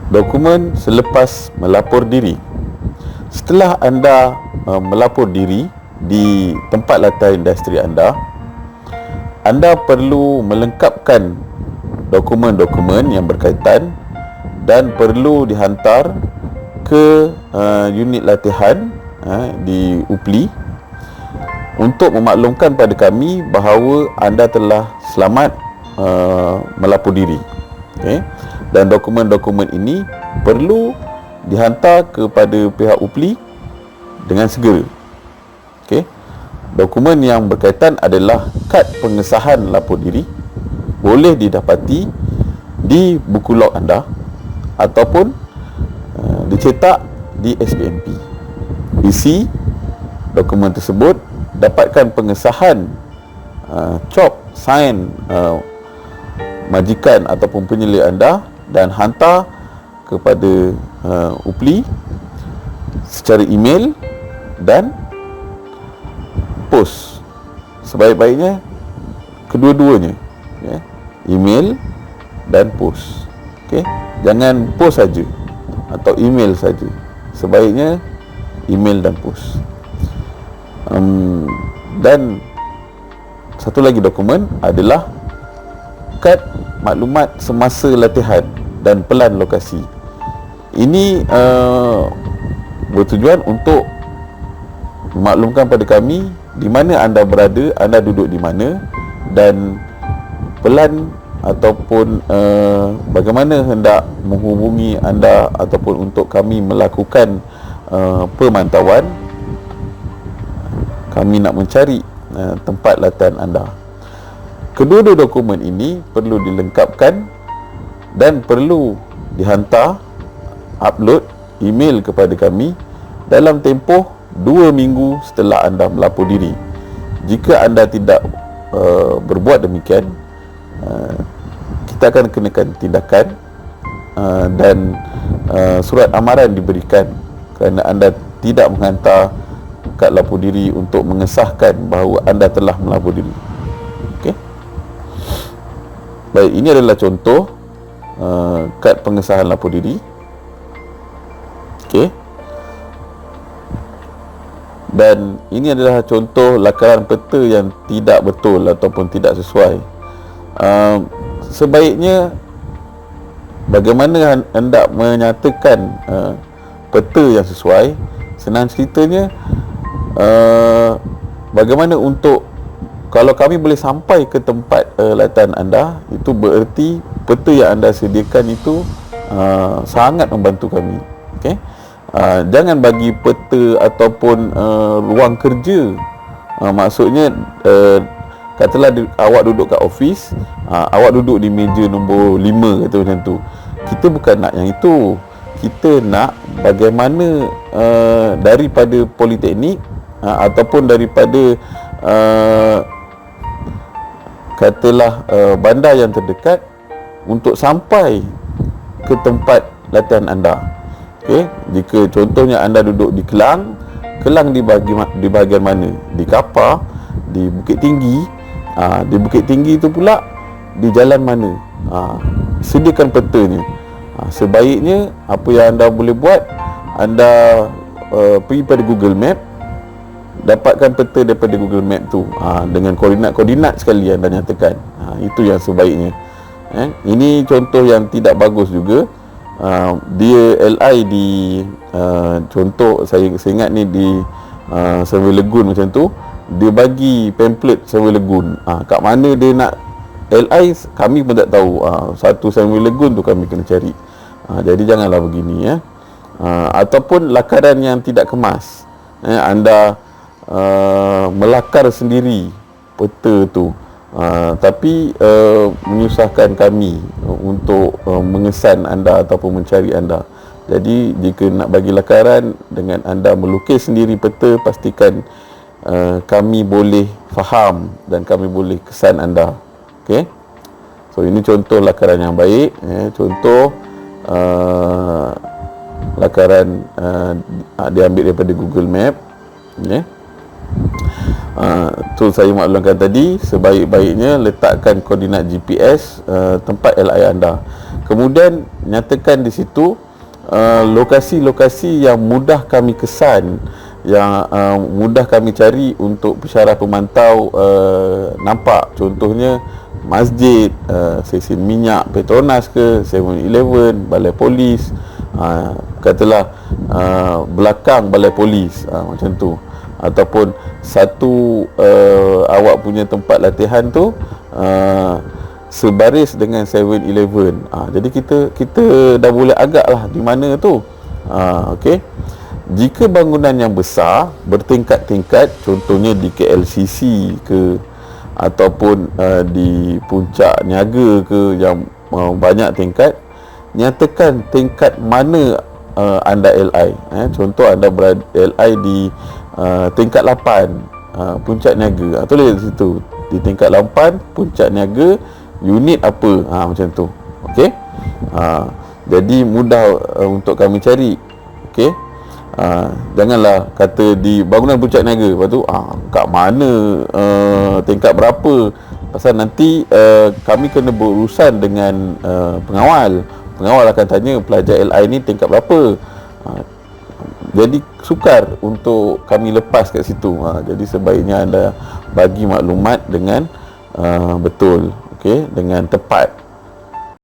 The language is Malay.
Dokumen selepas melapor diri. Setelah anda melapor diri di tempat latihan industri anda perlu melengkapkan dokumen-dokumen yang berkaitan dan perlu dihantar ke unit latihan di UPLI untuk memaklumkan pada kami bahawa anda telah selamat melapor diri. Okay? Dan dokumen-dokumen ini perlu dihantar kepada pihak UPLI dengan segera. Okay? Dokumen yang berkaitan adalah kad pengesahan lapor diri, boleh didapati di buku log anda ataupun dicetak di SBMP. Isi dokumen tersebut, dapatkan pengesahan cop sign majikan ataupun penyelia anda dan hantar kepada UPLI secara email dan post. Sebaik-baiknya kedua-duanya, ya, email dan post. Okey, jangan post saja atau email saja. Sebaiknya email dan post. Dan satu lagi dokumen adalah kad maklumat semasa latihan dan pelan lokasi. Ini bertujuan untuk memaklumkan pada kami di mana anda berada, anda duduk di mana, dan pelan ataupun bagaimana hendak menghubungi anda ataupun untuk kami melakukan pemantauan. Kami nak mencari tempat latihan anda. Kedua-dua dokumen ini perlu dilengkapkan dan perlu dihantar upload email kepada kami dalam tempoh 2 minggu setelah anda melapor diri. Jika anda tidak berbuat demikian, kita akan kenakan tindakan dan surat amaran diberikan kerana anda tidak menghantar kad lapor diri untuk mengesahkan bahawa anda telah melapor diri. Okey. Baik, ini adalah contoh kad pengesahan lapor diri. Okey. Dan ini adalah contoh lakaran peta yang tidak betul ataupun tidak sesuai. Sebaiknya bagaimana hendak menyatakan peta yang sesuai? Senang ceritanya, bagaimana untuk, kalau kami boleh sampai ke tempat latihan anda, itu bererti peta yang anda sediakan itu sangat membantu kami. Okey. Jangan bagi peta ataupun ruang kerja. Maksudnya katalah awak duduk kat office, awak duduk di meja nombor 5 kata macam tu. Kita bukan nak yang itu. Kita nak bagaimana daripada politeknik ataupun daripada katalah bandar yang terdekat untuk sampai ke tempat latihan anda. Okey, jika contohnya anda duduk di Kelang di bahagian mana? Di Kapar, di Bukit Tinggi. Di Bukit Tinggi itu pula di jalan mana? Sediakan petanya. Sebaiknya apa yang anda boleh buat, anda pergi pada Google Map, dapatkan peta daripada Google Map tu dengan koordinat sekali anda nyatakan. Itu yang sebaiknya. Ini contoh yang tidak bagus juga. Dia LI di contoh saya ingat ni di Survey Legun macam tu, dia bagi pamphlet Survey Legun. Kat mana dia nak LI kami pun tak tahu. Satu Survey Legun tu kami kena cari. Jadi janganlah begini ya. Ataupun lakaran yang tidak kemas. Anda melakar sendiri peta tu. Tapi menyusahkan kami untuk mengesan anda ataupun mencari anda. Jadi jika nak bagi lakaran dengan anda melukis sendiri peta, pastikan kami boleh faham dan kami boleh kesan anda. Okey. So ini contoh lakaran yang baik, contoh lakaran diambil daripada Google Map. Tu saya maklumkan tadi, sebaik-baiknya letakkan koordinat GPS tempat LI anda. Kemudian nyatakan di situ lokasi-lokasi yang mudah kami kesan, yang mudah kami cari untuk pensyarah pemantau nampak. Contohnya masjid, stesen minyak Petronas ke, 7-Eleven, balai polis, katalah belakang balai polis, macam tu. Ataupun satu awak punya tempat latihan tu sebaris dengan 7-Eleven. Jadi kita dah boleh agak lah di mana tu. Okey. Jika bangunan yang besar bertingkat-tingkat, contohnya di KLCC ke, ataupun di Puncak Niaga ke yang banyak tingkat, nyatakan tingkat mana anda LI. Contoh anda berada LI di tingkat 8 Puncak Niaga. Tulis di situ, di tingkat 8 Puncak Niaga, unit apa, macam tu. Okey. Jadi mudah untuk kami cari. Okey. Janganlah kata di bangunan Puncak Niaga, lepas tu kat mana, tingkat berapa. Pasal nanti kami kena berurusan dengan pengawal. Pengawal akan tanya pelajar LI ni tingkat berapa. Jadi sukar untuk kami lepas kat situ. Jadi sebaiknya anda bagi maklumat dengan betul, okey, dengan tepat.